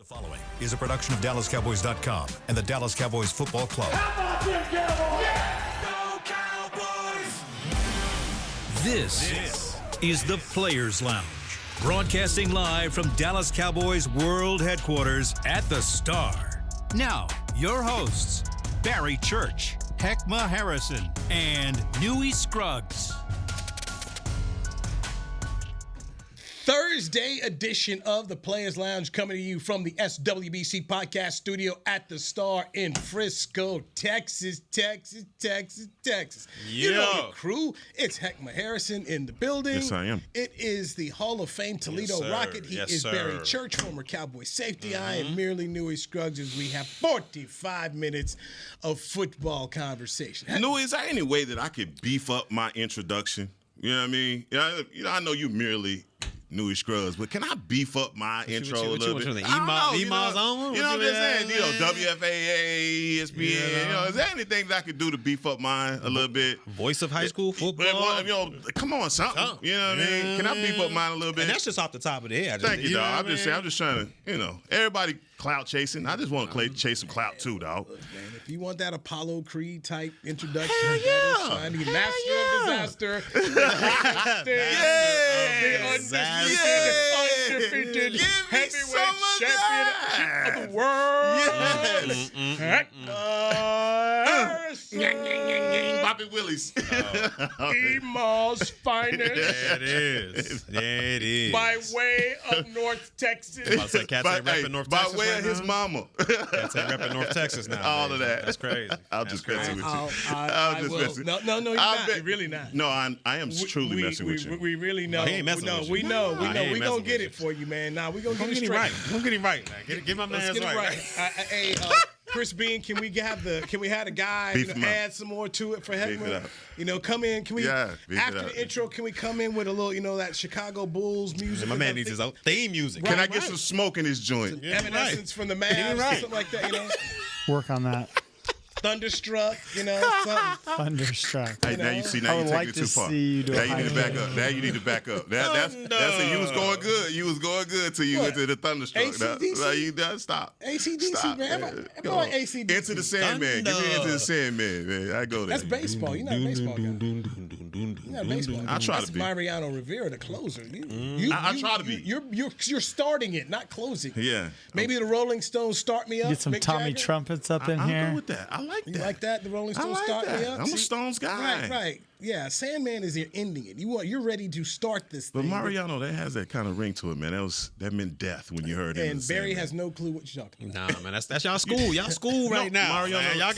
Following is a production of DallasCowboys.com and the Dallas Cowboys Football Club. How about them Cowboys? Yeah! Go Cowboys! This is the Players Lounge, broadcasting live from Dallas Cowboys World Headquarters at the Star. Now, your hosts, Barry Church, Hek'ma Harrison, and Newy Scruggs. Thursday edition of the Players Lounge coming to you from the SWBC podcast studio at the Star in Frisco, Texas. You know the crew. It's Hek'ma Harrison in the building. Yes, I am. It is the Hall of Fame Toledo Rocket. He is Barry Church, former Cowboy safety. I am merely Newy Scruggs as we have 45 minutes of football conversation. Newy, is there any way that I could beef up my introduction? You know what I mean? I know you merely Newy Scruggs, but can I beef up my intro a little bit? The emails on? You know what I'm saying? You know, WFAA, ESPN. You know, is there anything that I could do to beef up mine a little bit? Voice of high school football. You know, come on, something. You know what I mean? Can I beef up mine a little bit? And that's just off the top of the head. Thank you, dog. I'm just saying. I'm just trying to, you know, everybody clout chasing. I just want to chase some clout too, dog. If you want that Apollo Creed type introduction, Hell yeah. I need Master of Disaster. Undefeated heavyweight champion of the world. Yes. Bobby Willis. Ema's finest. It is. By way of North Texas. I say cats ain't repping North Texas. By way of his mama. Cats ain't repping North Texas now. All of that. That's crazy. I'll just messing with you. I will. No, you're not. You're really not. No, I am truly messing with you. We really know. He ain't messing with you. We know. He We gonna get it for you, man. Nah, we gonna get it straight. I'm getting right. Get my man right. Hey, Chris Bean, can we have the guy add some more to it for Hek'ma? You know, come in. Can we after the intro? Can we come in with a little, that Chicago Bulls music? My man needs his own theme music. Can I get some smoke in his joint? Evanescence from the Mavs, something like that. Work on that. Thunderstruck, something. Thunderstruck. Hey, now you see, now you're taking it too far. Now you need to back up. Now you need to back up. That's it. You was going good. You was going good till you went to the Thunderstruck. AC/DC? You done stop. AC/DC, man. Am I like AC/DC? Into the Sandman. Give me Into the Sandman, man. I go there. That's baseball. You're not a baseball guy. You're not a baseball guy. I try to be. That's Mariano Rivera, the closer. I try to be. You're starting it, not closing. Yeah. Maybe the Rolling Stones start me up. Get some Mick Tommy Jagger. Trumpets up in here. I'll go with that. I like that. You like that? The Rolling Stones start me up? I'm a Stones guy. Right. Yeah, Sandman is here ending it. You're ready to start this thing. But Mariano, that has that kind of ring to it, man. That meant death when you heard it. And Barry has no clue what you're talking about. Nah, man, that's y'all school. Y'all school right now. Mariano, man. Y'all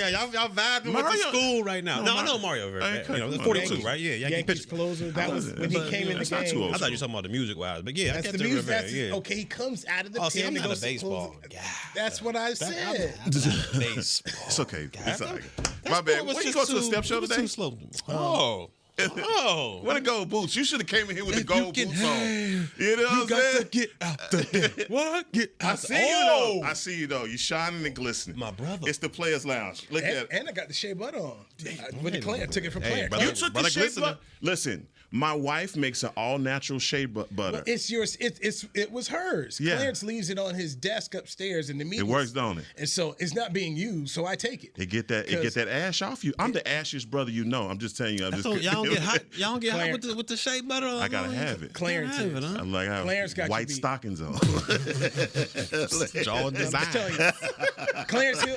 vibing with the school right now. No, I know Mario very bad. 42, right? Yeah, Yankees closer. That was when he came in the game. Too old I thought you were talking about the music wise, but yeah, that's I the kept music. Yeah. Okay, he comes out of the see, I'm pen. not a baseball guy. That's what I said. Baseball. It's okay. It's all right. My bad. When you go to a step show today? Too slow. Oh. What a gold boots. You should have came in here with the gold boots on. You know what I'm saying? You got to get out the What? Get out I see you though. I see you though. You shining and glistening. My brother. It's the Players Lounge. Look at it. And I got the shea butter on. I took it from Hey, Clarence. brother. You took the shea butter. Listen, my wife makes an all-natural shea butter. Well, it's yours. It was hers. Yeah. Clarence leaves it on his desk upstairs in the meeting. It works, don't it? And so it's not being used, so I take it. It get that ash off you. I'm the ashiest brother you know. I'm just telling you. Y'all don't get hot. Y'all don't get hot with the shea butter on. I gotta have it. Clarence have it, huh? I'm like, I have Clarence got white you beat. stockings on. Jaw design. I'm telling you,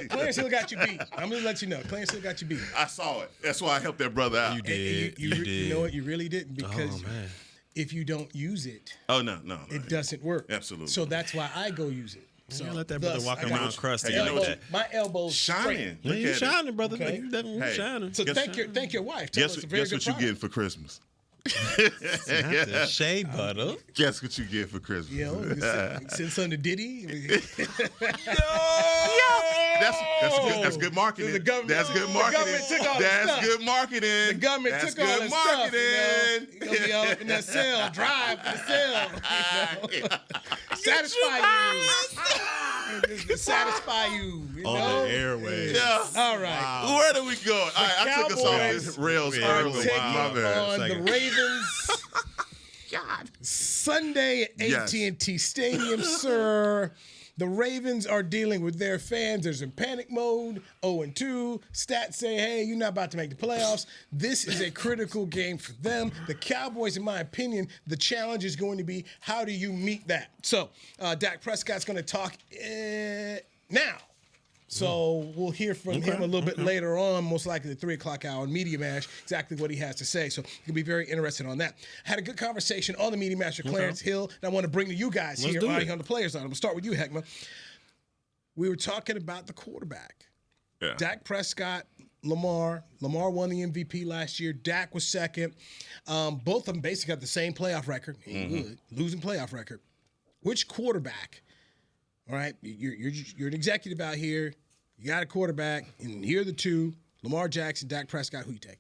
Clarence Hill got you beat. I'm gonna let you know. Clarence Hill got you beat. I saw it. That's why I helped that brother out. You did. You know what? You really didn't because man. if you don't use it, no. it doesn't work. Absolutely. So that's why I go use it. So let that brother walk around crusty. Hey, you know what my elbows shining. Yeah, you shining, brother. Okay. You definitely shining. So thank your wife. Tell us a very guess good what you product. getting for Christmas? The shea butter. Guess what you get for Christmas? You know, send some to Diddy. That's good marketing. The government, That's good marketing. The government took all That's the stuff. good marketing. The government That's took all good the stuff. marketing. You're going to be all up in that cell, drive for the cell. Satisfy you. Just satisfy you. On know? the airways. Yeah. All right. Wow. Where do we go? All right, I took us off this rails Are early. taking My bad. on the Ravens. God. Sunday at AT&T Stadium, sir. The Ravens are dealing with their fans. There's in panic mode, 0-2. Stats say, hey, you're not about to make the playoffs. This is a critical game for them. The Cowboys, in my opinion, the challenge is going to be, how do you meet that? So Dak Prescott's going to talk now. So we'll hear from him a little bit later on, most likely the 3 o'clock hour on Media Mash, exactly what he has to say. So you'll be very interested on that. Had a good conversation on the Media Mash with Clarence Hill, and I want to bring to you guys here on the Players Line. We'll start with you, Hek'ma. We were talking about the quarterback. Yeah. Dak Prescott, Lamar. Lamar won the MVP last year. Dak was second. Both of them basically got the same playoff record. Good. Losing playoff record. Which quarterback, all right, you're an executive out here. You got a quarterback, and here are the two, Lamar Jackson, Dak Prescott. Who you take?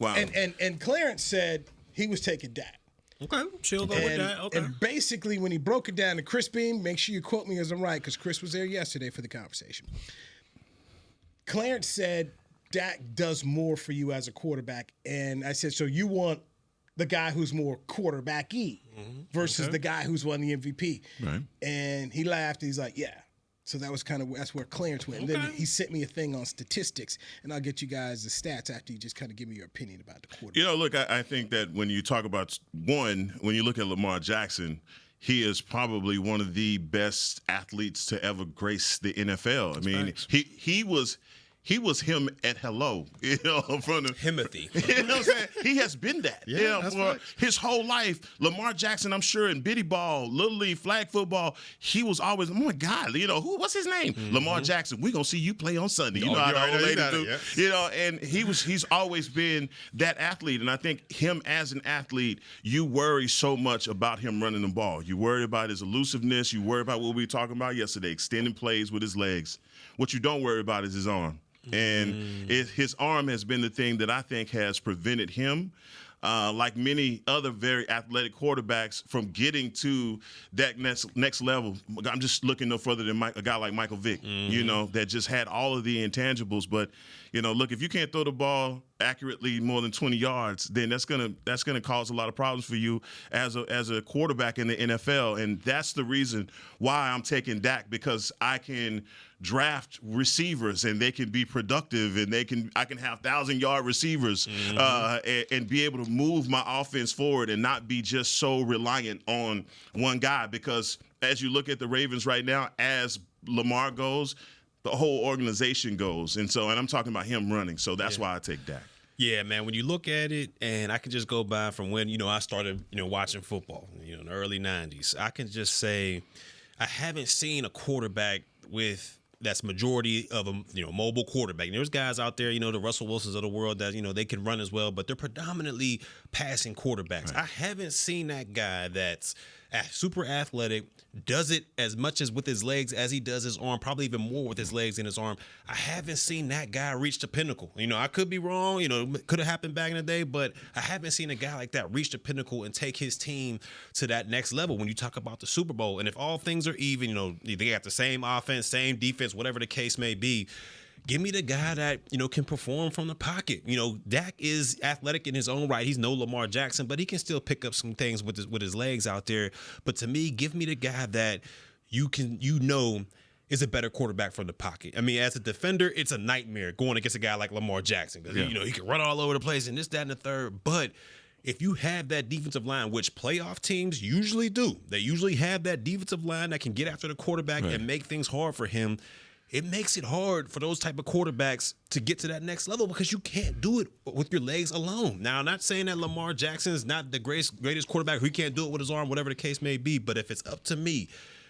Wow. And Clarence said he was taking Dak. Okay, she'll go with that. Okay. And basically, when he broke it down to Chris Beam, make sure you quote me as I'm right, because Chris was there yesterday for the conversation. Clarence said Dak does more for you as a quarterback, and I said, so you want the guy who's more quarterback-y versus the guy who's won the MVP. Right. And he laughed. He's like, yeah. So that was that's where Clarence went. And then he sent me a thing on statistics, and I'll get you guys the stats after you just kind of give me your opinion about the quarterback. You know, look, I think that when you talk about when you look at Lamar Jackson, he is probably one of the best athletes to ever grace the NFL. That's nice. He was him at hello, from the Timothy. You know what I'm saying? He has been that. For his whole life. Lamar Jackson, I'm sure, in Biddy Ball, Little League, flag football, he was always, oh my God, what's his name? Lamar Jackson. We're gonna see you play on Sunday. You know how the old lady do. Yeah. And he's always been that athlete. And I think him as an athlete, you worry so much about him running the ball. You worry about his elusiveness. You worry about what we were talking about yesterday, extending plays with his legs. What you don't worry about is his arm. And his arm has been the thing that I think has prevented him, like many other very athletic quarterbacks, from getting to that next level. I'm just looking no further than a guy like Michael Vick, that just had all of the intangibles. But, look, if you can't throw the ball accurately more than 20 yards, then that's gonna cause a lot of problems for you as a quarterback in the NFL. And that's the reason why I'm taking Dak, because I can draft receivers and they can be productive, and I can have 1,000-yard receivers and be able to move my offense forward and not be just so reliant on one guy. Because as you look at the Ravens right now, as Lamar goes, the whole organization goes. And I'm talking about him running. So that's why I take Dak. Yeah, man, when you look at it, and I can just go by from when, I started, watching football, in the early 90s, I can just say I haven't seen a quarterback that's majority of a mobile quarterback. And there's guys out there, the Russell Wilsons of the world that they can run as well, but they're predominantly passing quarterbacks. Right. I haven't seen that guy that's super athletic, does it as much as with his legs as he does his arm, probably even more with his legs than his arm. I haven't seen that guy reach the pinnacle. I could be wrong. It could have happened back in the day, but I haven't seen a guy like that reach the pinnacle and take his team to that next level when you talk about the Super Bowl. And if all things are even, they got the same offense, same defense, whatever the case may be, give me the guy that, can perform from the pocket. Dak is athletic in his own right. He's no Lamar Jackson, but he can still pick up some things with his legs out there. But to me, give me the guy that is a better quarterback from the pocket. I mean, as a defender, it's a nightmare going against a guy like Lamar Jackson because, he can run all over the place and this, that, and the third. But if you have that defensive line, which playoff teams usually do, they usually have that defensive line that can get after the quarterback and make things hard for him. It makes it hard for those type of quarterbacks to get to that next level because you can't do it with your legs alone. Now, I'm not saying that Lamar Jackson is not the greatest quarterback who can't do it with his arm, whatever the case may be. But if it's up to me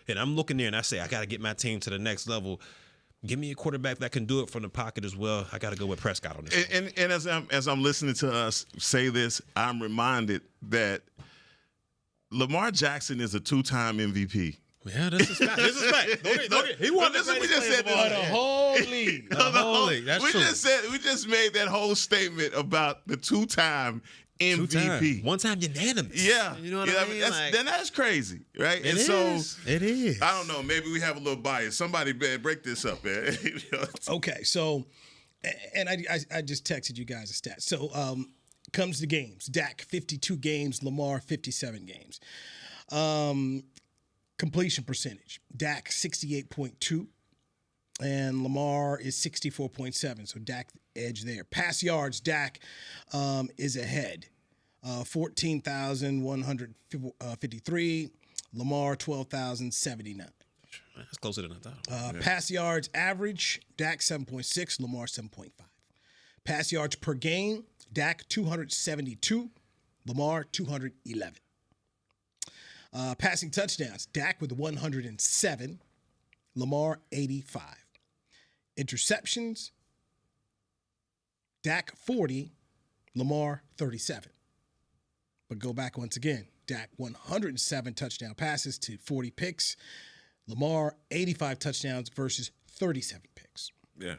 and I'm looking there and I say, I got to get my team to the next level, give me a quarterback that can do it from the pocket as well. I got to go with Prescott on this. And as I'm listening to us say this, I'm reminded that Lamar Jackson is a 2-time MVP. Yeah, this is fact. He won this. We just said the whole league. The whole league. That's true. We just made that whole statement about the 2-time MVP. One time unanimous. Yeah. You know what I mean? Then that's crazy, right? It is. I don't know. Maybe we have a little bias. Somebody break this up, man. Okay, so, and I just texted you guys a stat. So, comes to games. Dak, 52 games. Lamar, 57 games. Completion percentage. Dak 68.2, and Lamar is 64.7. So Dak edge there. Pass yards, Dak is ahead. 14,153. Lamar 12,079. That's closer than I thought. Pass yards average, Dak 7.6, Lamar 7.5. Pass yards per game, Dak 272, Lamar 211. Passing touchdowns, Dak with 107, Lamar 85. Interceptions, Dak 40, Lamar 37. But go back once again, Dak 107 touchdown passes to 40 picks. Lamar, 85 touchdowns versus 37 picks. Yeah.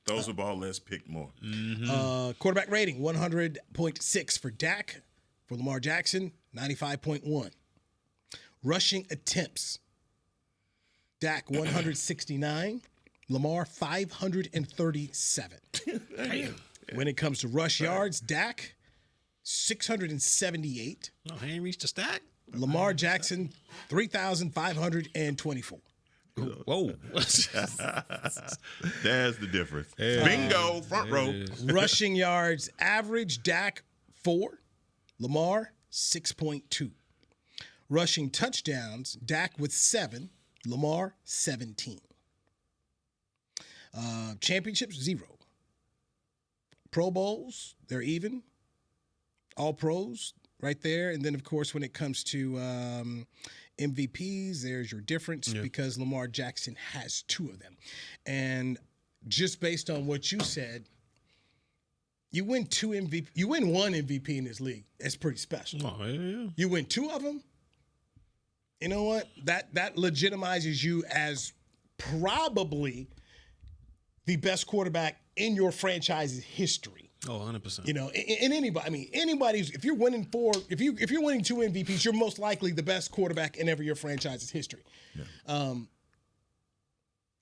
Those are ball less, picked more. Quarterback rating, 100.6 for Dak. For Lamar Jackson, 95.1. Rushing attempts, Dak, 169. Lamar, 537. Damn. When it comes to rush yards, Dak, 678. No, he ain't reached the stack. Lamar Jackson, 3,524. Whoa. That's the difference. Bingo, front row. Rushing yards average, Dak 4, Lamar 6.2. Rushing touchdowns, Dak with 7, Lamar 17. Championships, 0. Pro Bowls, they're even. All pros, right there. And then, of course, when it comes to MVPs, there's your difference because Lamar Jackson has 2 of them. And just based on what you said, you win 2 MVP. You win 1 MVP in this league. It's pretty special. Oh, yeah. You win 2 of them. You know what? That legitimizes you as probably the best quarterback in your franchise's history. Oh, 100%. You know, in anybody. I mean, anybody's. If you're winning 2 MVPs, you're most likely the best quarterback in ever your franchise's history. Yeah.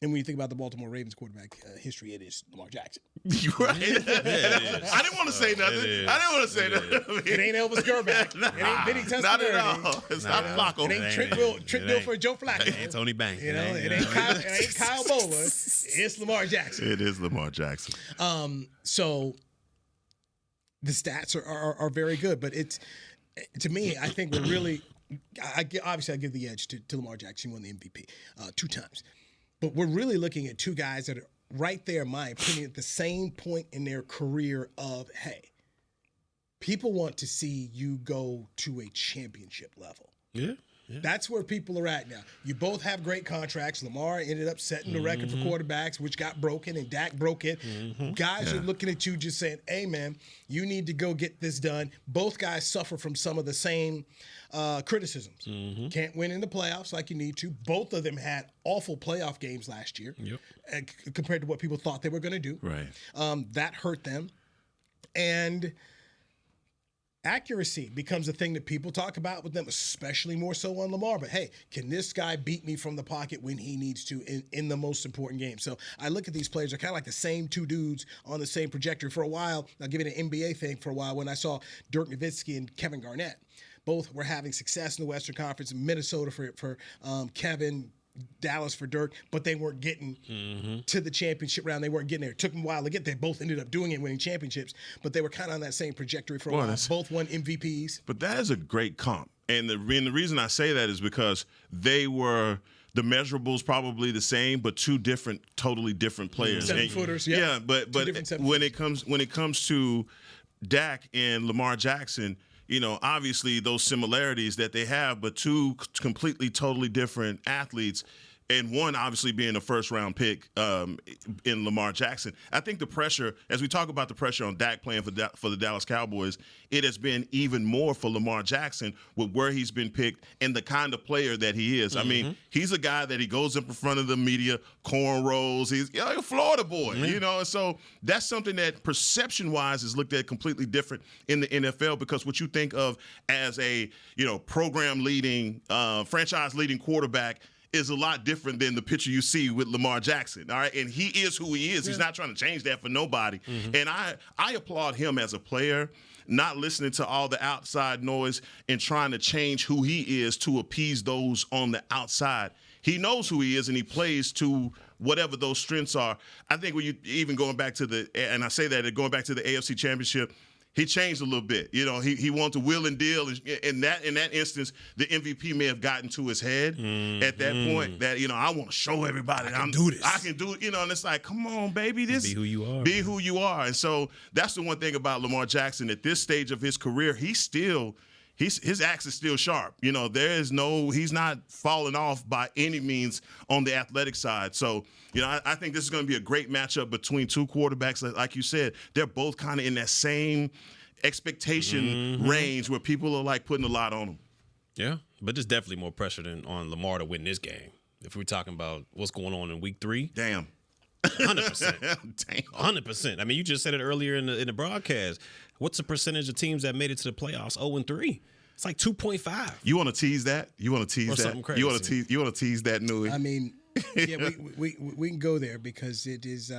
And when you think about the Baltimore Ravens quarterback history, it is Lamar Jackson. You're right. I didn't want to say nothing. It ain't Elvis Grbac. It ain't Vinny Testaverde. Not at all. It's not Flacco. It ain't Trent Wilford, Joe Flacco. It ain't Tony Banks. You know, it ain't Kyle Bola. It's Lamar Jackson. It is Lamar Jackson. So the stats are very good, but it's, to me, I think we're really, obviously I give the edge to Lamar Jackson. He won the MVP 2 times. But we're really looking at 2 guys that are right there, in my opinion, at the same point in their career of, hey, people want to see you go to a championship level. Yeah. That's where people are at now. You both have great contracts. Lamar ended up setting the record for quarterbacks, which got broken, and Dak broke it. Guys are looking at you just saying, hey, man, you need to go get this done. Both guys suffer from some of the same criticisms. Can't win in the playoffs like you need to. Both of them had awful playoff games last year compared to what people thought they were going to do. Right. That hurt them. And accuracy becomes a thing that people talk about with them, especially more so on Lamar. But, hey, can this guy beat me from the pocket when he needs to in the most important game? So I look at these players, they're kind of like the same 2 dudes on the same trajectory. For a while, I'll give it an NBA thing for a while, when I saw Dirk Nowitzki and Kevin Garnett. Both were having success in the Western Conference, Minnesota for Kevin, Dallas for Dirk, but they weren't getting to the championship round. They weren't getting there. It took them a while to get there. Both ended up doing it, winning championships, but they were kind of on that same trajectory for a while. Both won MVPs. But that is a great comp. And the reason I say that is because they were the measurables probably the same, but 2 totally different players. 7-footers, yeah. But when it comes to Dak and Lamar Jackson, you know, obviously those similarities that they have, but 2 completely, totally different athletes, and one obviously being a first-round pick in Lamar Jackson. I think the pressure, as we talk about the pressure on Dak playing for the Dallas Cowboys, it has been even more for Lamar Jackson with where he's been picked and the kind of player that he is. I mean, he's a guy that he goes up in front of the media, cornrows. He's a Florida boy, you know. And so that's something that perception-wise is looked at completely different in the NFL, because what you think of as a, program-leading, franchise-leading quarterback is a lot different than the picture you see with Lamar Jackson. All right. And he is who he is. Yeah. He's not trying to change that for nobody. Mm-hmm. And I applaud him as a player, not listening to all the outside noise and trying to change who he is to appease those on the outside. He knows who he is, and he plays to whatever those strengths are. I think when you even going back to and I say that, going back to the AFC Championship, he changed a little bit. You know, he wanted to will and deal. In that instance, the MVP may have gotten to his head at that point that, you know, I want to show everybody I can do this. I can do it. You know, and it's like, come on, baby. Be who you are. Be who you are. And so that's the one thing about Lamar Jackson. At this stage of his career, his axe is still sharp. You know, he's not falling off by any means on the athletic side. So, you know, I think this is going to be a great matchup between two quarterbacks. Like you said, they're both kind of in that same expectation range where people are like putting a lot on them. Yeah, but there's definitely more pressure than on Lamar to win this game. If we're talking about what's going on in week 3. Damn. 100%. Damn. 100%. I mean, you just said it earlier in the broadcast. What's the percentage of teams that made it to the playoffs 0-3? It's like 2.5. You want to tease that? You want to tease that? Something crazy. You want to tease that, Newy? I mean, yeah, we can go there because it is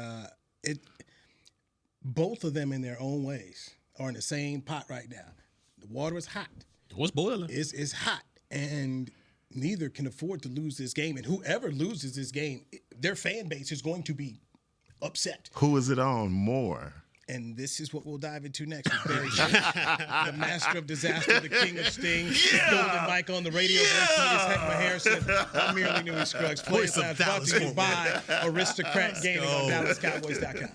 both of them in their own ways are in the same pot right now. The water is hot. What's boiling? It's hot, and neither can afford to lose this game. And whoever loses this game, their fan base is going to be upset. Who is it on more? And this is what we'll dive into next with Barry Schiff, the master of disaster, the king of sting, the golden mic on the radio. Voice is Hek'ma Harrison. I'm merely Newy Scruggs. Players Lounge brought to you by Aristocrat Gaming on DallasCowboys.com.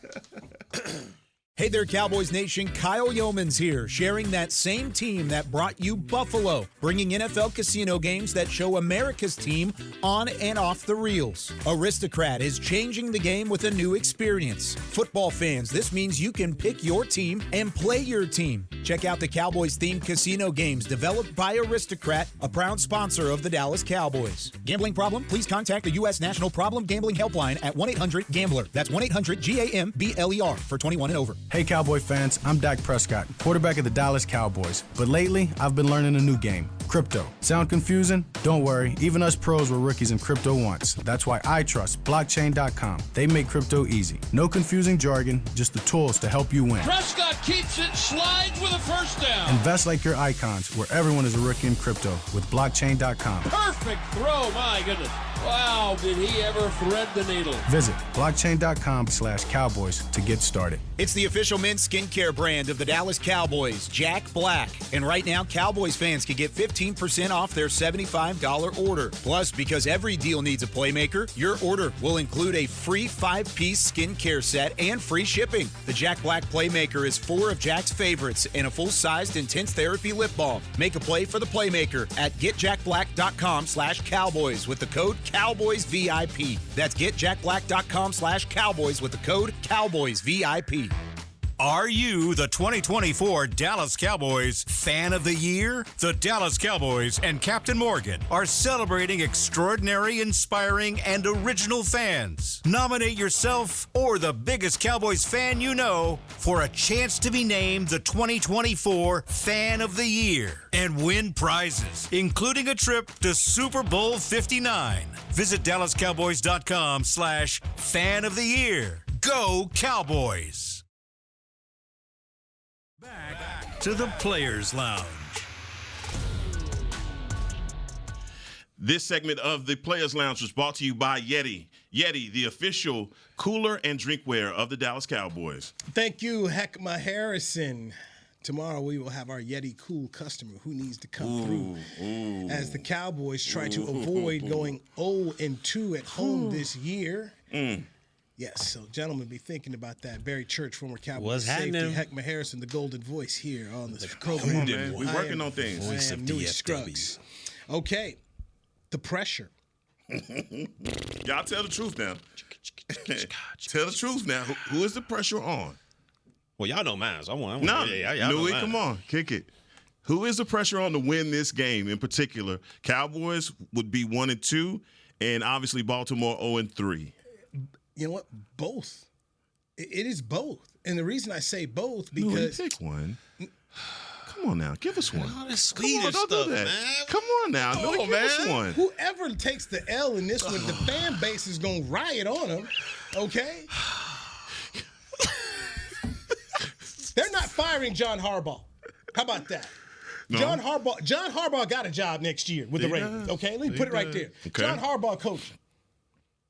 Hey there, Cowboys Nation. Kyle Yeomans here, sharing that same team that brought you Buffalo, bringing NFL casino games that show America's team on and off the reels. Aristocrat is changing the game with a new experience. Football fans, this means you can pick your team and play your team. Check out the Cowboys-themed casino games developed by Aristocrat, a proud sponsor of the Dallas Cowboys. Gambling problem? Please contact the U.S. National Problem Gambling Helpline at 1-800-GAMBLER. That's 1-800-GAMBLER for 21 and over. Hey Cowboy fans, I'm Dak Prescott, quarterback of the Dallas Cowboys. But lately, I've been learning a new game, crypto. Sound confusing? Don't worry, even us pros were rookies in crypto once. That's why I trust blockchain.com. They make crypto easy. No confusing jargon, just the tools to help you win. Prescott keeps it, slides with a first down. Invest like your icons, where everyone is a rookie in crypto with blockchain.com. Perfect throw, my goodness. Wow, did he ever thread the needle? Visit blockchain.com/cowboys to get started. It's the official men's skincare brand of the Dallas Cowboys, Jack Black. And right now, Cowboys fans can get 15% off their $75 order. Plus, because every deal needs a playmaker, your order will include a free 5-piece skincare set and free shipping. The Jack Black Playmaker is 4 of Jack's favorites and a full-sized intense therapy lip balm. Make a play for the Playmaker at getjackblack.com/Cowboys with the code CowboysVIP. That's getjackblack.com/Cowboys with the code CowboysVIP. Are you the 2024 Dallas Cowboys Fan of the Year? The Dallas Cowboys and Captain Morgan are celebrating extraordinary, inspiring, and original fans. Nominate yourself or the biggest Cowboys fan you know for a chance to be named the 2024 Fan of the Year and win prizes, including a trip to Super Bowl 59. Visit DallasCowboys.com/Fan of the Year. Go Cowboys! Back to the Players Lounge. This segment of the Players Lounge was brought to you by Yeti. Yeti, the official cooler and drinkware of the Dallas Cowboys. Thank you, Hek'ma Harrison. Tomorrow we will have our Yeti Cool customer who needs to come through as the Cowboys try to avoid going 0-2 at home this year. Yes, so gentlemen, be thinking about that. Barry Church, former Cowboys safety, Hek'ma Harrison, the golden voice here on this program. Come on, man. We're working on things. I am Newy Scruggs. Okay, the pressure. Y'all tell the truth now. Tell the truth now. Who is the pressure on? Well, y'all know mine. So I want Newy, come on, kick it. Who is the pressure on to win this game in particular? Cowboys would be 1-2, and obviously Baltimore 0-3. You know what? Both. It is both. And the reason I say both because pick one. Come Come on now, give us one. All this Come on, Swedish don't stuff, do that. man. Come on now, no, give us one. Whoever takes the L in this one, the fan base is gonna riot on them. Okay. They're not firing John Harbaugh. How about that? No. John Harbaugh got a job next year with the Ravens. Okay, let me put it right there. Okay. John Harbaugh coaching.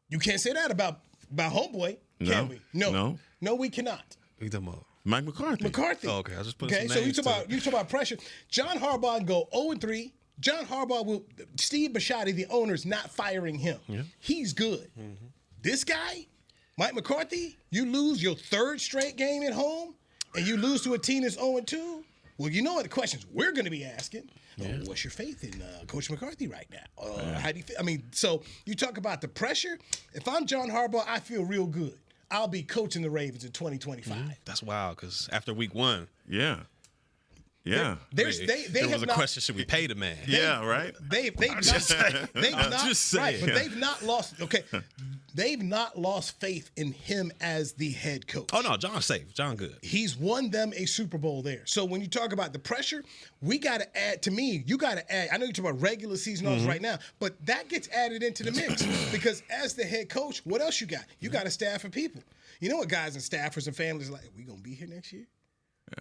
You can't say that about homeboy, can we? No, we cannot. Who you talking about? Mike McCarthy. Oh, okay, I was just putting some some names. So you talk about pressure. John Harbaugh can go 0-3. John Harbaugh Steve Bisciotti, the owner's not firing him. Yeah. He's good. Mm-hmm. This guy, Mike McCarthy, you lose your third straight game at home, and you lose to a team that's 0-2. Well, you know what the questions we're going to be asking. Yeah. What's your faith in Coach McCarthy right now? How do you feel? I mean, so you talk about the pressure. If I'm John Harbaugh, I feel real good. I'll be coaching the Ravens in 2025. That's wild, because after week 1. Yeah. There was a question: should we pay the man? They've not lost. Okay, they've not lost faith in him as the head coach. Oh no, John's safe. John good. He's won them a Super Bowl there. So when you talk about the pressure, we got to add. To me, you got to add. I know you're talking about regular season offs right now, but that gets added into the mix because as the head coach, what else you got? You got a staff of people. You know what guys and staffers and families are like? We gonna be here next year?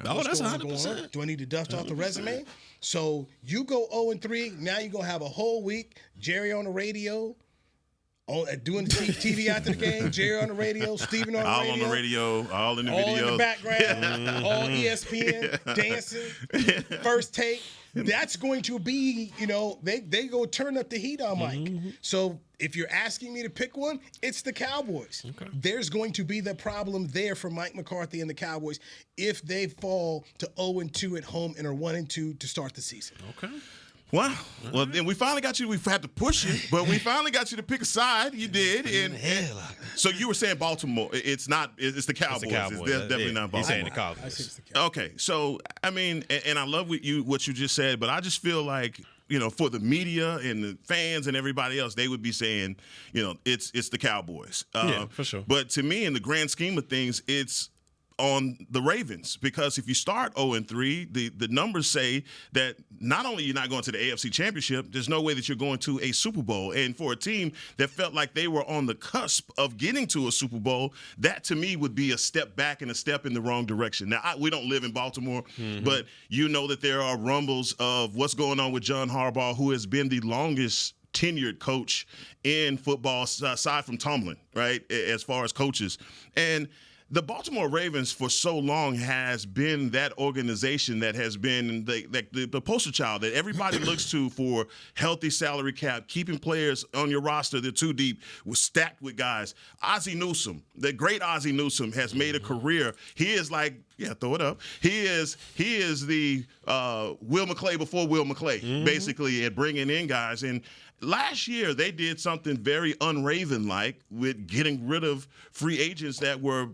Oh, that's 100%. Do I need to dust off the resume? So you go 0-3. Now you're going to have a whole week. Jerry on the radio, doing the TV after the game. Jerry on the radio, Steven on the radio. All on the radio, all in the video. All in the background, all ESPN, dancing, first take. That's going to be, they go turn up the heat on Mike. Mm-hmm. So if you're asking me to pick one, it's the Cowboys. Okay. There's going to be the problem there for Mike McCarthy and the Cowboys if they fall to 0-2 at home and are 1-2 to start the season. Okay. Well, then we finally got you. We had to push you, but we finally got you to pick a side. You did, and so you were saying Baltimore. It's not. It's the Cowboys. It's definitely not Baltimore. He's saying the Cowboys. I say it's the Cowboys. Okay, so I mean, and I love what you just said, but I just feel like for the media and the fans and everybody else, they would be saying, it's the Cowboys. Yeah, for sure. But to me, in the grand scheme of things, it's on the Ravens, because if you start 0-3, the numbers say that not only you're not going to the AFC Championship, there's no way that you're going to a Super Bowl. And for a team that felt like they were on the cusp of getting to a Super Bowl, that to me would be a step back and a step in the wrong direction. Now, we don't live in Baltimore, but you know that there are rumbles of what's going on with John Harbaugh, who has been the longest tenured coach in football aside from Tomlin, right, as far as coaches. And the Baltimore Ravens for so long has been that organization that has been the poster child that everybody looks to for healthy salary cap, keeping players on your roster that are too deep, stacked with guys. Ozzie Newsome, the great Ozzie Newsome, has made a career. He is like, throw it up. He is the Will McClay before Will McClay, basically, at bringing in guys. And last year, they did something very un-Raven-like with getting rid of free agents that were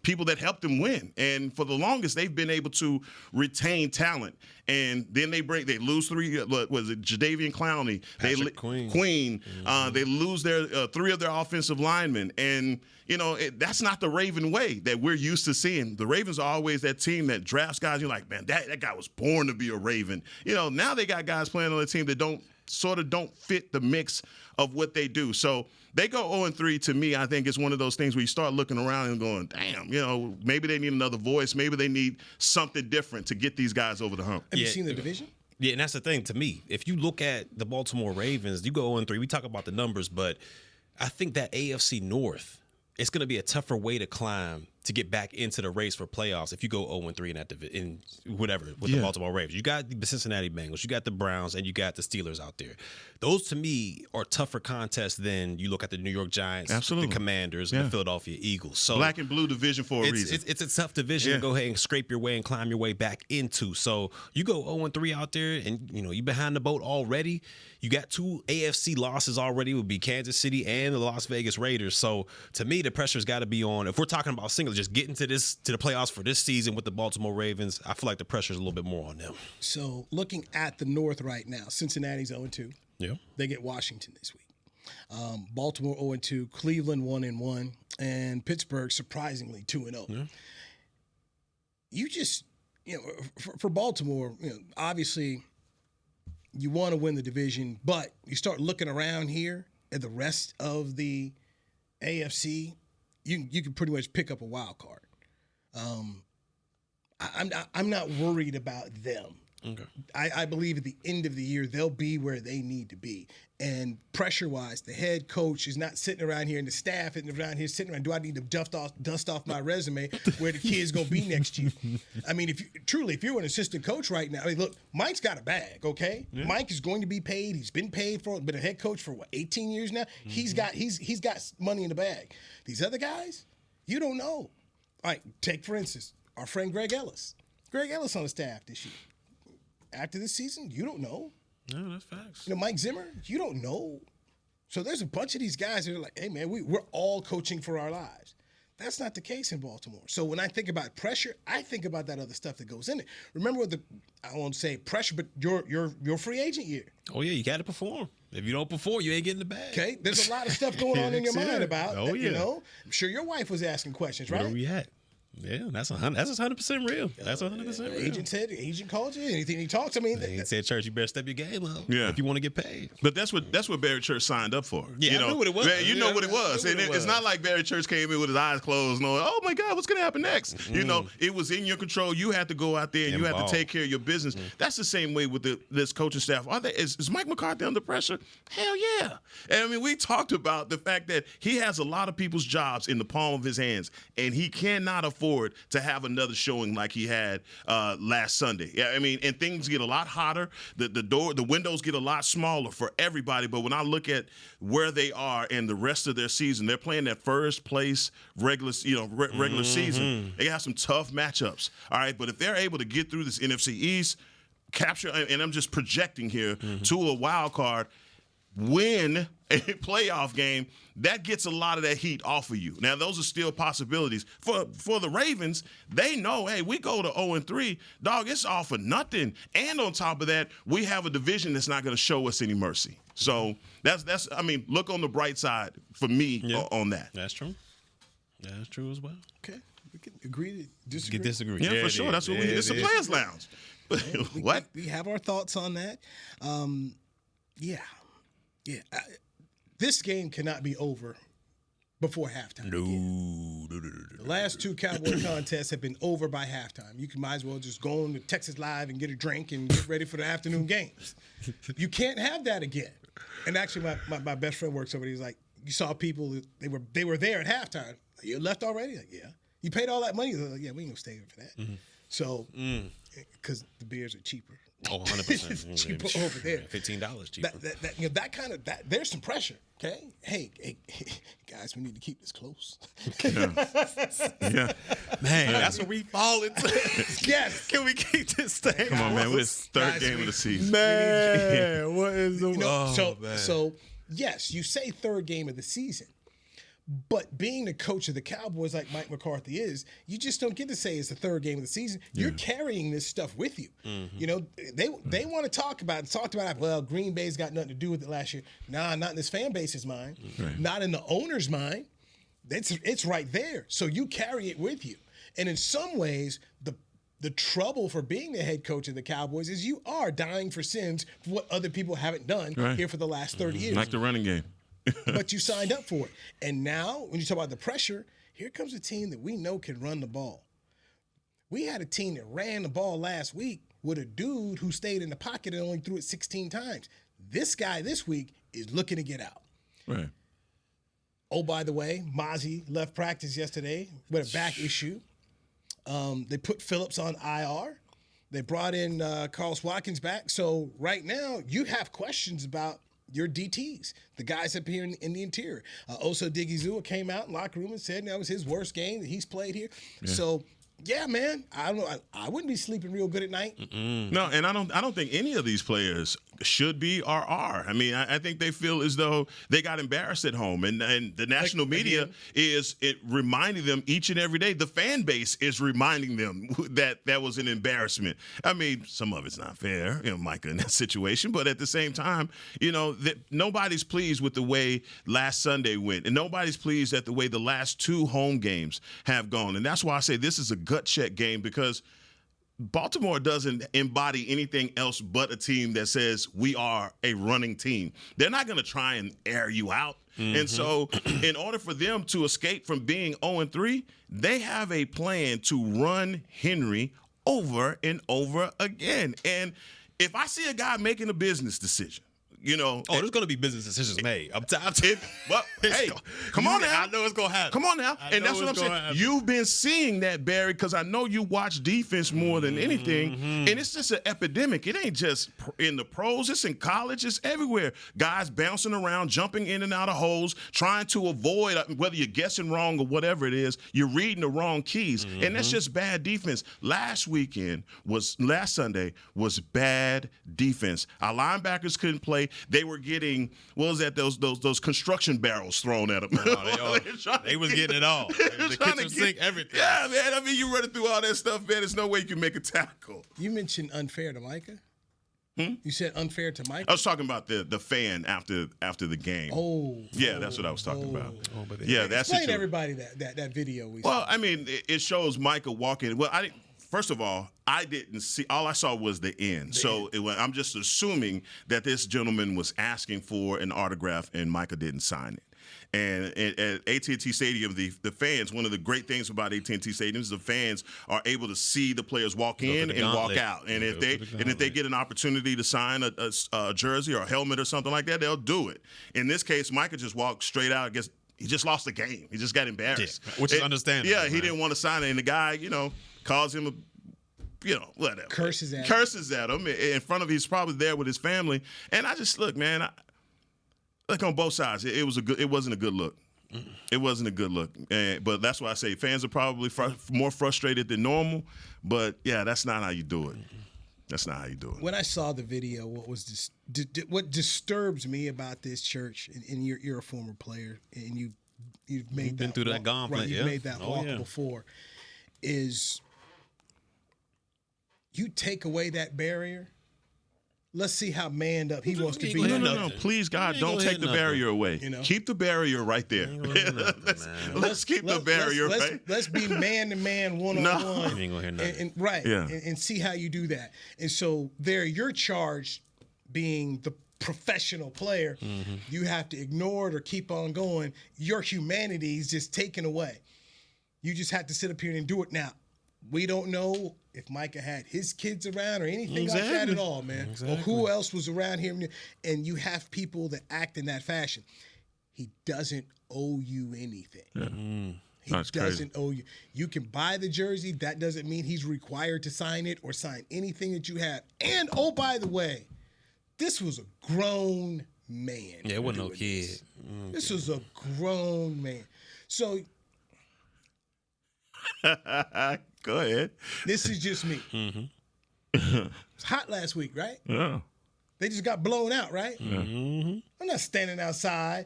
people that helped them win. And for the longest, they've been able to retain talent. And then they lose three, Jadeveon Clowney, Queen. They lose their three of their offensive linemen. And, that's not the Raven way that we're used to seeing. The Ravens are always that team that drafts guys. You're like, man, that guy was born to be a Raven. Now they got guys playing on the team that don't fit the mix of what they do. So they go 0-3. To me, I think it's one of those things where you start looking around and going, damn, maybe they need another voice. Maybe they need something different to get these guys over the hump. Have you seen the division? Yeah, and that's the thing to me. If you look at the Baltimore Ravens, you go 0-3. We talk about the numbers, but I think that AFC North, it's going to be a tougher way to climb to get back into the race for playoffs if you go 0-3 in the Baltimore Ravens. You got the Cincinnati Bengals, you got the Browns, and you got the Steelers out there. Those, to me, are tougher contests than you look at the New York Giants, the Commanders, and the Philadelphia Eagles. So black and blue division for a reason. It's a tough division to go ahead and scrape your way and climb your way back into. So you go 0-3 out there, and you're behind the boat already. You got two AFC losses already, would be Kansas City and the Las Vegas Raiders. So to me, the pressure's got to be on. If we're talking about single, just getting to the playoffs for this season with the Baltimore Ravens, I feel like the pressure's a little bit more on them. So looking at the North right now, Cincinnati's 0-2. Yeah. They get Washington this week. Baltimore 0-2, Cleveland 1-1, and Pittsburgh surprisingly 2-0. Yeah. for Baltimore, obviously you want to win the division, but you start looking around here at the rest of the AFC, you can pretty much pick up a wild card. I'm not worried about them. Okay. I believe at the end of the year they'll be where they need to be. And pressure-wise, the head coach is not sitting around here, and the staff isn't around here sitting around. Do I need to dust off my resume where the kid's gonna be next year? I mean, if you're an assistant coach right now, I mean, look, Mike's got a bag, okay? Yeah. Mike is going to be paid. He's been paid for, been a head coach for 18 years now. Mm-hmm. He's got money in the bag. These other guys, you don't know. All right, take for instance our friend Greg Ellis. Greg Ellis on the staff this year. After this season, you don't know. No, that's facts. Mike Zimmer, you don't know. So there's a bunch of these guys that are like, hey, man, we're all coaching for our lives. That's not the case in Baltimore. So when I think about pressure, I think about that other stuff that goes in it. Remember I won't say pressure, but your free agent year. Oh, yeah, you got to perform. If you don't perform, you ain't getting the bag. Okay, there's a lot of stuff going on in your mind about that, I'm sure your wife was asking questions, right? Where we at? Yeah, that's 100% real. That's 100% real. Agent called you. Anything he talks. I mean, they said, Church, you better step your game up. Yeah. If you want to get paid. But that's what Barry Church signed up for. Yeah, I knew what it was. Man, you know what it was. And it's not like Barry Church came in with his eyes closed, knowing, oh my God, what's going to happen next? It was in your control. You had to go out there and you had to take care of your business. That's the same way with this coaching staff. Is Mike McCarthy under pressure? Hell yeah. And I mean, we talked about the fact that he has a lot of people's jobs in the palm of his hands, and he cannot afford to have another showing like he had last Sunday. Yeah, I mean, and things get a lot hotter. The windows get a lot smaller for everybody. But when I look at where they are and the rest of their season, they're playing that first place regular season. They have some tough matchups. All right, but if they're able to get through this NFC East, capture, and I'm just projecting here to a wild card, win a playoff game, that gets a lot of that heat off of you. Now, those are still possibilities. For the Ravens, they know, hey, we go to 0-3, dog, it's all for nothing. And on top of that, we have a division that's not going to show us any mercy. So that's I mean, look on the bright side for me on that. That's true. That's true as well. Okay. We can agree to disagree. Disagree. Yeah, for sure. That's what we need. It's a players' lounge. What? We have our thoughts on that. Yeah. This game cannot be over before halftime. No. The last two Cowboy contests have been over by halftime. You might as well just go on to Texas Live and get a drink and get ready for the afternoon games. You can't have that again. And actually, my best friend works over there. He's like, you saw people, they were there at halftime. You left already? Like, yeah. You paid all that money? Like, yeah, we ain't gonna stay here for that. Mm-hmm. So, because the beers are cheaper. Oh, 100%. Cheaper over there. $15 cheaper. That kind of there's some pressure. Okay, hey, guys, we need to keep this close. Yeah. Man, that's what we fall into. Yes. Can we keep this thing? Come on, man. It's third game of the season. Man, what is the So yes, you say third game of the season. But being the coach of the Cowboys like Mike McCarthy is, you just don't get to say it's the third game of the season. You're carrying this stuff with you. Mm-hmm. They want to talk about it. Well, Green Bay's got nothing to do with it last year. Nah, not in this fan base's mind. Right. Not in the owner's mind. It's right there. So you carry it with you. And in some ways, the trouble for being the head coach of the Cowboys is you are dying for sins for what other people haven't done here for the last 30 years. Like the running game. But you signed up for it. And now, when you talk about the pressure, here comes a team that we know can run the ball. We had a team that ran the ball last week with a dude who stayed in the pocket and only threw it 16 times. This guy this week is looking to get out. Right. Oh, by the way, Mozzie left practice yesterday with a back issue. They put Phillips on IR. They brought in Carlos Watkins back. So right now, you have questions about your DTs, the guys up here in the interior. Oso Digizua came out in the locker room and said that was his worst game that he's played here. Yeah. So, yeah, man, I don't know. I wouldn't be sleeping real good at night. No, and I don't think any of these players should be or are. I mean, I think they feel as though they got embarrassed at home, and the national media is reminding them each and every day. The fan base is reminding them that was an embarrassment. I mean, some of it's not fair, Micah, in that situation, but at the same time, that nobody's pleased with the way last Sunday went, and nobody's pleased at the way the last two home games have gone, and that's why I say this is a gut check game, because Baltimore doesn't embody anything else but a team that says we are a running team. They're not going to try and air you out. And so in order for them to escape from being 0-3, they have a plan to run Henry over and over again. And if I see a guy making a business decision, there's going to be business decisions made. Come on now. I know it's going to happen. Come on now. And that's what I'm saying. Happen. You've been seeing that, Barry, because I know you watch defense more than anything. And it's just an epidemic. It ain't just in the pros. It's in college. It's everywhere. Guys bouncing around, jumping in and out of holes, trying to avoid, whether you're guessing wrong or whatever it is, you're reading the wrong keys. And that's just bad defense. Last Sunday was bad defense. Our linebackers couldn't play. They were getting, those construction barrels thrown at them. They was getting it all. The kitchen sink, everything. Yeah, man. I mean, you running through all that stuff, man. There's no way you can make a tackle. You mentioned unfair to Micah. You said unfair to Micah? I was talking about the fan after the game. Yeah, that's what I was talking about. Explain to everybody that video we saw. Well, I mean, it shows Micah walking. Well, first of all, I didn't see. All I saw was the end. I'm just assuming that this gentleman was asking for an autograph and Micah didn't sign it. And at AT&T Stadium, the fans, one of the great things about AT&T Stadium is the fans are able to see the players walk in and walk out. And if they get an opportunity to sign a jersey or a helmet or something like that, they'll do it. In this case, Micah just walked straight out. I guess he just lost the game. He just got embarrassed. Yeah, which is understandable. Yeah, he didn't want to sign it. And the guy, calls him whatever. Curses at him in front of he's probably there with his family. And I just look, man. Look on both sides. It wasn't a good look. It wasn't a good look. But that's why I say fans are probably more frustrated than normal. But yeah, that's not how you do it. That's not how you do it. When I saw the video, what disturbs me about this church, and you're a former player, and you've been through that gauntlet. Right, you've made that walk before, is you take away that barrier. Let's see how manned up he wants to be. No. Please, God, don't take the barrier away. Keep the barrier right there. Let's keep the barrier right. Let's be man-to-man, one-on-one. You ain't gonna hear nothing. And see how you do that. And so there you're charged being the professional player. You have to ignore it or keep on going. Your humanity is just taken away. You just have to sit up here and do it. Now, we don't know if Micah had his kids around or anything like that at all, man. Or who else was around him. And you have people that act in that fashion. He doesn't owe you anything. He doesn't owe you. You can buy the jersey. That doesn't mean he's required to sign it or sign anything that you have. And, oh, by the way, this was a grown man. Yeah, it wasn't no kid. This was a grown man. So go ahead. This is just me. It's hot last week, right? Yeah. They just got blown out, right? I'm not standing outside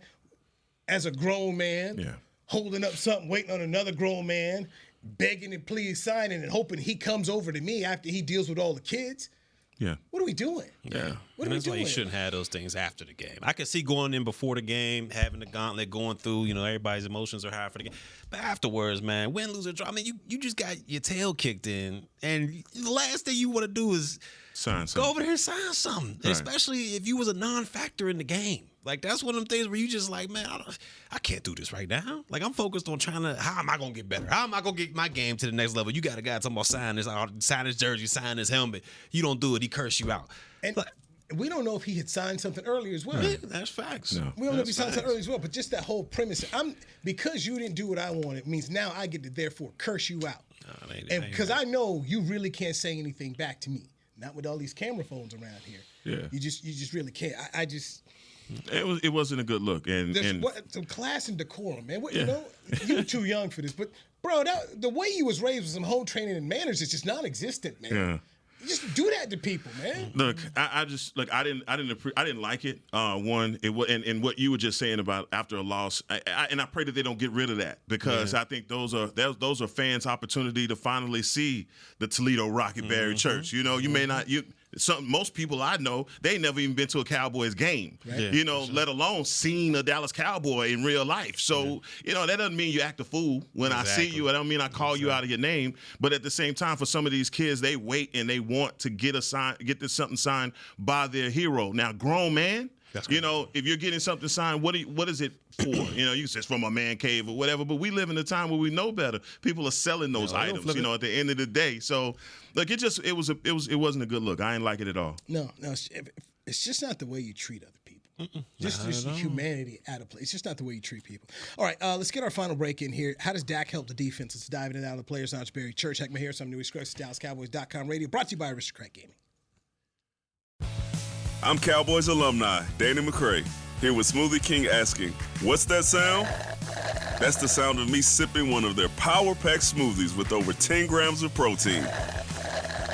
as a grown man, holding up something, waiting on another grown man, begging and please signing and hoping he comes over to me after he deals with all the kids. Yeah. What are we doing? Yeah. What are we doing? That's why you shouldn't have those things after the game. I can see going in before the game, having the gauntlet, going through, everybody's emotions are high for the game. But afterwards, man, win, lose, or draw, I mean, you just got your tail kicked in. And the last thing you want to do is sign something. Go over there and sign something. Right. Especially if you was a non-factor in the game. Like, that's one of them things where you just like, man, I can't do this right now. Like, I'm focused on how am I going to get better? How am I going to get my game to the next level? You got a guy talking about sign his jersey, sign his helmet. You don't do it, he curse you out. And we don't know if he had signed something earlier as well. Yeah, that's facts. No, we don't know if he signed something earlier as well. But just that whole premise, because you didn't do what I wanted, means now I get to therefore curse you out. And because I know you really can't say anything back to me. Not with all these camera phones around here. Yeah. You just really can't. I just... It wasn't a good look, and some class and decorum, man. You're too young for this, but bro, the way you was raised with some home training and manners is just non-existent, man. Yeah. You just do that to people, man. Look, I didn't like it. And what you were just saying about after a loss, and I pray that they don't get rid of that because I think those are fans' opportunity to finally see the Toledo Rocket Berry Church. You may not most people I know, they never even been to a Cowboys game, Right. let alone seen a Dallas Cowboy in real life. So, that doesn't mean you act a fool when I see you. I don't mean I call you out of your name. But at the same time, for some of these kids, they wait and they want to get this something signed by their hero. Now, grown man, if you're getting something signed, what is it for? You can say it's from a man cave or whatever, but we live in a time where we know better. People are selling those items, at the end of the day. So, look, it wasn't a good look. I didn't like it at all. No, it's just not the way you treat other people. Just humanity out of place. It's just not the way you treat people. All right, let's get our final break in here. How does Dak help the defense? Let's dive into that. The Players Lounge, Barry Church, Hek'ma here. Some Newy Scruggs, DallasCowboys.com radio, brought to you by Aristocrat Gaming. I'm Cowboys alumni, Danny McCray, here with Smoothie King asking, what's that sound? That's the sound of me sipping one of their Power Pack smoothies with over 10 grams of protein.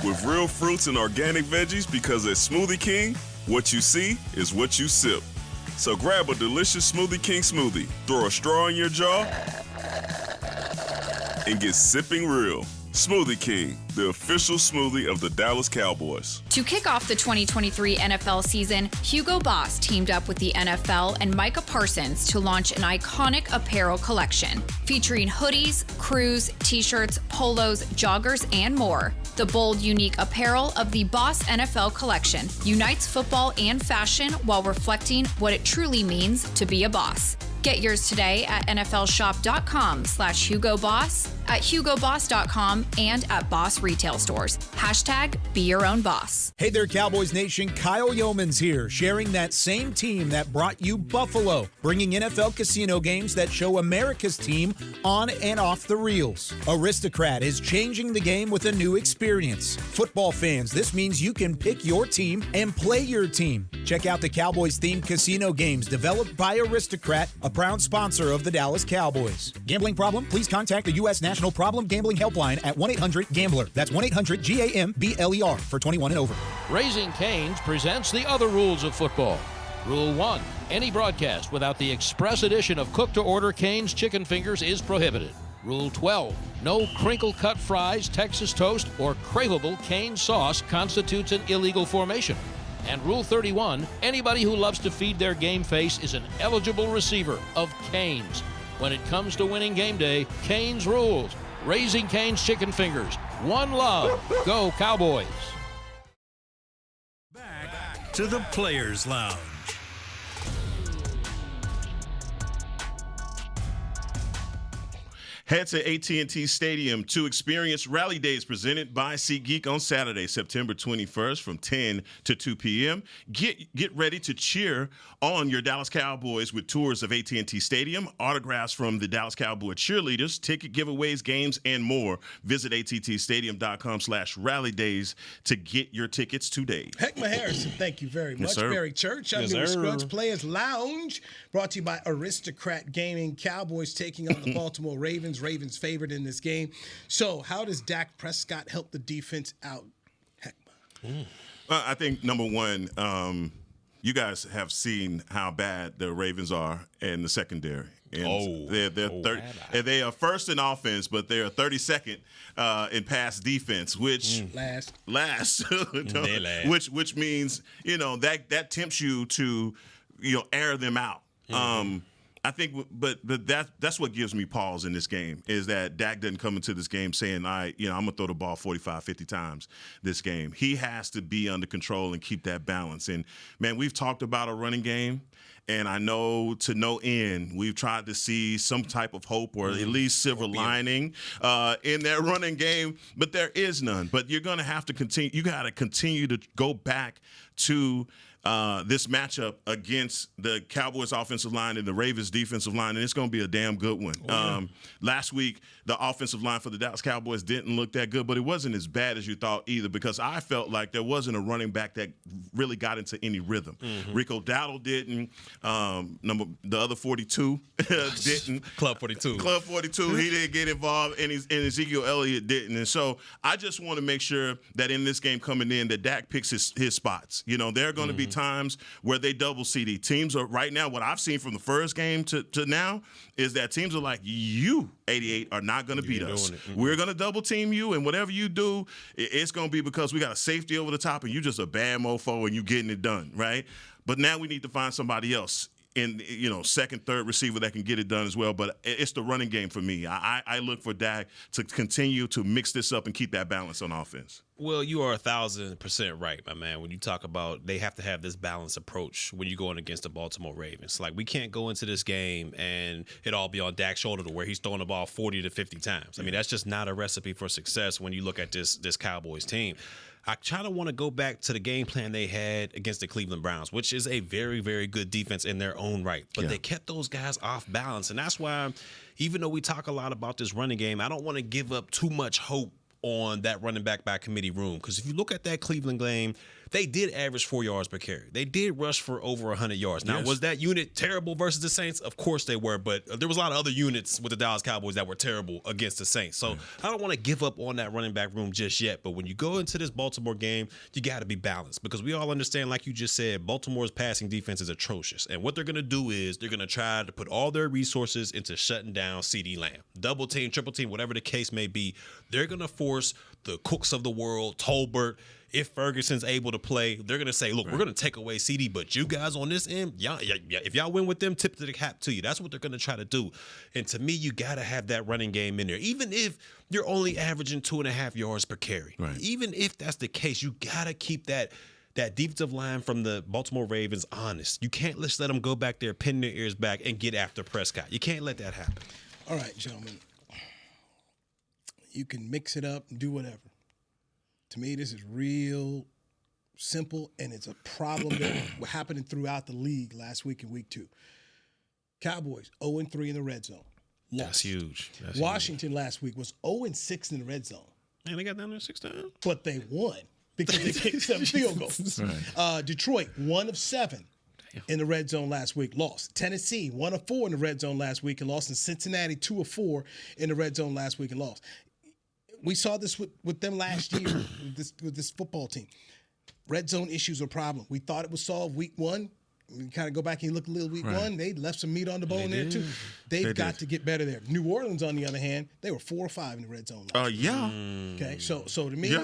With real fruits and organic veggies, because at Smoothie King, what you see is what you sip. So grab a delicious Smoothie King smoothie, throw a straw in your jaw, and get sipping real. Smoothie King, the official smoothie of the Dallas Cowboys. To kick off the 2023 NFL season, Hugo Boss teamed up with the NFL and Micah Parsons to launch an iconic apparel collection featuring hoodies, crews, t-shirts, polos, joggers, and more. The bold, unique apparel of the Boss NFL collection unites football and fashion while reflecting what it truly means to be a boss. Get yours today at nflshop.com/HugoBoss, at HugoBoss.com, and at Boss retail stores. #Be your own boss. Hey there, Cowboys Nation. Kyle Yeomans here, sharing that same team that brought you Buffalo, bringing NFL casino games that show America's team on and off the reels. Aristocrat is changing the game with a new experience. Football fans, this means you can pick your team and play your team. Check out the Cowboys-themed casino games developed by Aristocrat, a proud sponsor of the Dallas Cowboys. Gambling problem? Please contact the U.S. National Problem Gambling Helpline at 1-800-GAMBLER. That's 1-800-GAMBLER for 21 and over. Raising Cane's presents the other rules of football. Rule 1. Any broadcast without the express addition of cooked-to-order Cane's chicken fingers is prohibited. Rule 12. No crinkle-cut fries, Texas toast, or craveable Cane sauce constitutes an illegal formation. And Rule 31, anybody who loves to feed their game face is an eligible receiver of Cane's. When it comes to winning game day, Cane's rules. Raising Cane's chicken fingers. One love. Go Cowboys. Back to the Players Lounge. Head to AT&T Stadium to experience Rally Days presented by SeatGeek on Saturday, September 21st from 10 to 2 p.m. Get ready to cheer on your Dallas Cowboys with tours of AT&T Stadium, autographs from the Dallas Cowboy cheerleaders, ticket giveaways, games, and more. Visit attstadium.com/Rally Days to get your tickets today. Hek'ma Harrison, thank you very much. Barry Church, I'm Newy Scruggs, Players Lounge, brought to you by Aristocrat Gaming. Cowboys taking on the Baltimore Ravens. Ravens favored in this game. So how does Dak Prescott help the defense out, Hek'ma? I think, number one, you guys have seen how bad the Ravens are in the secondary. And they are first in offense, but they are 32nd in pass defense, which last. which means that tempts you to air them out. I think, but that's what gives me pause in this game is that Dak doesn't come into this game saying, I'm going to throw the ball 45, 50 times this game. He has to be under control and keep that balance. And, man, we've talked about a running game, and I know to no end we've tried to see some type of hope or at least silver lining in that running game, but there is none. But you're going to have to continue. You got to continue to go back to this matchup against the Cowboys offensive line and the Ravens defensive line, and it's going to be a damn good one. Last week, the offensive line for the Dallas Cowboys didn't look that good, but it wasn't as bad as you thought either because I felt like there wasn't a running back that really got into any rhythm. Rico Dowdle didn't. The other 42 didn't. Club 42. Club 42, he didn't get involved, and Ezekiel Elliott didn't. And so I just want to make sure that in this game coming in that Dak picks his spots. There are going to be times where they double CD. Teams are right now, what I've seen from the first game to now is that teams are like, you, 88, are not going to beat us. We're going to double team you, and whatever you do, it's going to be because we got a safety over the top and you just a bad mofo and you getting it done, right? But now we need to find somebody else in, second, third receiver that can get it done as well. But it's the running game for me. I look for Dak to continue to mix this up and keep that balance on offense. Well, you are 1,000% right, my man, when you talk about they have to have this balanced approach when you're going against the Baltimore Ravens. Like, we can't go into this game and it all be on Dak's shoulder to where he's throwing the ball 40 to 50 times. I mean, that's just not a recipe for success when you look at this Cowboys team. I kind of want to go back to the game plan they had against the Cleveland Browns, which is a very, very good defense in their own right. But they kept those guys off balance. And that's why, even though we talk a lot about this running game, I don't want to give up too much hope on that running back by committee room. Because if you look at that Cleveland game, they did average 4 yards per carry. They did rush for over 100 yards. Now, was that unit terrible versus the Saints? Of course they were, but there was a lot of other units with the Dallas Cowboys that were terrible against the Saints. So I don't want to give up on that running back room just yet, but when you go into this Baltimore game, you got to be balanced because we all understand, like you just said, Baltimore's passing defense is atrocious. And what they're going to do is they're going to try to put all their resources into shutting down CeeDee Lamb. Double team, triple team, whatever the case may be, they're going to force the Cooks of the world, Tolbert, if Ferguson's able to play, they're going to say, look, we're going to take away CD, but you guys on this end, if y'all win with them, tip to the cap to you. That's what they're going to try to do. And to me, you got to have that running game in there. Even if you're only averaging 2.5 yards per carry. Right. Even if that's the case, you got to keep that defensive line from the Baltimore Ravens honest. You can't just let them go back there, pin their ears back, and get after Prescott. You can't let that happen. All right, gentlemen. You can mix it up and do whatever. To me, this is real simple, and it's a problem that was happening throughout the league last week and week 2. Cowboys, 0-3 in the red zone. Lost. That's huge. Washington last week was 0-6 in the red zone. Man, they got down there 6 times. But they won because they kicked 7 field goals. Right. Detroit, 1 of 7 in the red zone last week, lost. Tennessee, 1 of 4 in the red zone last week and lost. And Cincinnati, 2 of 4 in the red zone last week and lost. We saw this with them last year with this football team. Red zone issues are a problem. We thought it was solved week 1. We kind of go back and look a little week 1. They left some meat on the bone there too. They've got to get better there. New Orleans, on the other hand, they were 4 or 5 in the red zone. Okay, so to me,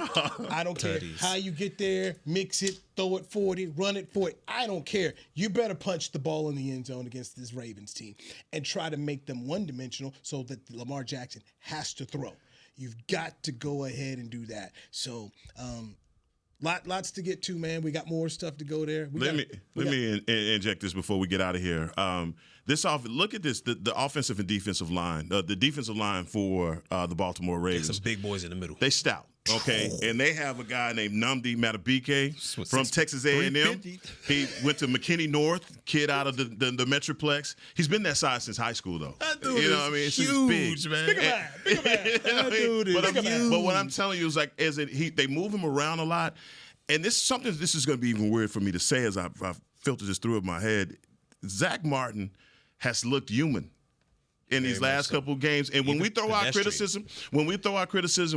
I don't care how you get there, mix it, throw it 40, run it 40. I don't care. You better punch the ball in the end zone against this Ravens team and try to make them one-dimensional so that Lamar Jackson has to throw. You've got to go ahead and do that. So, lots to get to, man. We got more stuff to go there. Let me inject this before we get out of here. Look at this: the offensive and defensive line. The defensive line for the Baltimore Ravens. Some big boys in the middle. They stout. Okay, and they have a guy named Nnamdi Madubuike from Texas A&M. He went to McKinney North, kid out of the Metroplex. He's been that size since high school, though. That dude is huge, man. Big man. That dude is huge. But what I'm telling you is they move him around a lot, and this is going to be even weird for me to say as I've filtered this through in my head. Zach Martin has looked human in these last couple of games. And when we throw out criticism,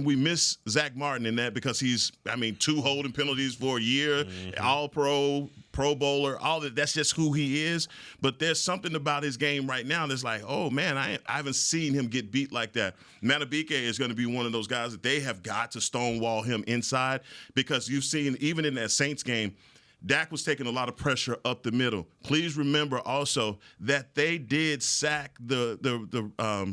we miss Zach Martin in that because he's, 2 holding penalties for a year, All-Pro, Pro Bowler, all that. That's just who he is. But there's something about his game right now that's like, oh, man, I haven't seen him get beat like that. Madubuike is going to be one of those guys that they have got to stonewall him inside because you've seen, even in that Saints game, Dak was taking a lot of pressure up the middle. Please remember also that they did sack the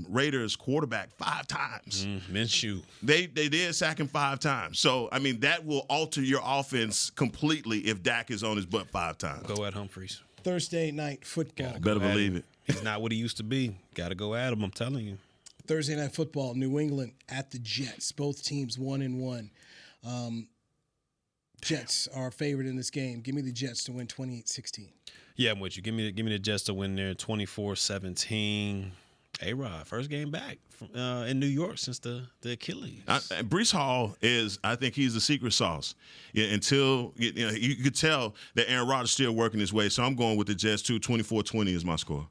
Raiders quarterback 5 times. Minshew. They did sack him 5 times. So, that will alter your offense completely if Dak is on his butt 5 times. Go at Humphreys. Thursday night football. Better believe it. He's not what he used to be. Got to go at him, I'm telling you. Thursday night football, New England at the Jets. Both teams 1-1. Jets are favored in this game. Give me the Jets to win 28-16. Yeah, I'm with you. Give me the Jets to win there 24-17. A-Rod, first game back in New York since the Achilles. Breece Hall I think he's the secret sauce. Until you could tell that Aaron Rodgers is still working his way. So I'm going with the Jets too. 24-20 is my score.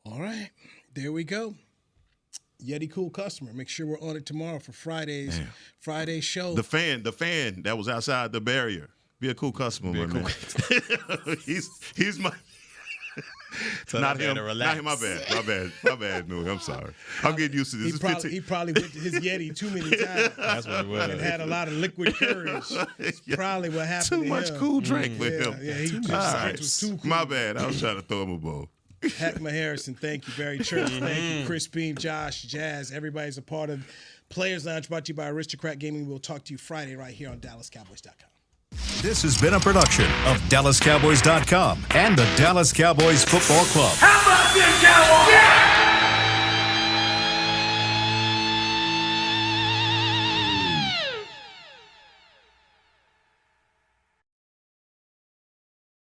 All right, there we go. Yeti Cool customer. Make sure we're on it tomorrow for Friday's show. The fan that was outside the barrier. Be a cool customer, man. He's my. Not him. Not him. My bad, Newy. I'm sorry. I'm getting used to this. He probably went to his Yeti too many times. That's what it was. And had a lot of liquid courage. Probably what happened to him. Too much cool drink for him. Yeah, he just was too cool. My bad. I was trying to throw him a bone. Hek'ma Harrison, thank you. Barry Church, thank you. Chris Beam, Josh, Jazz. Everybody's a part of Players Lounge, brought to you by Aristocrat Gaming. We'll talk to you Friday right here on DallasCowboys.com. This has been a production of DallasCowboys.com and the Dallas Cowboys Football Club. How about this, Cowboys? Yeah!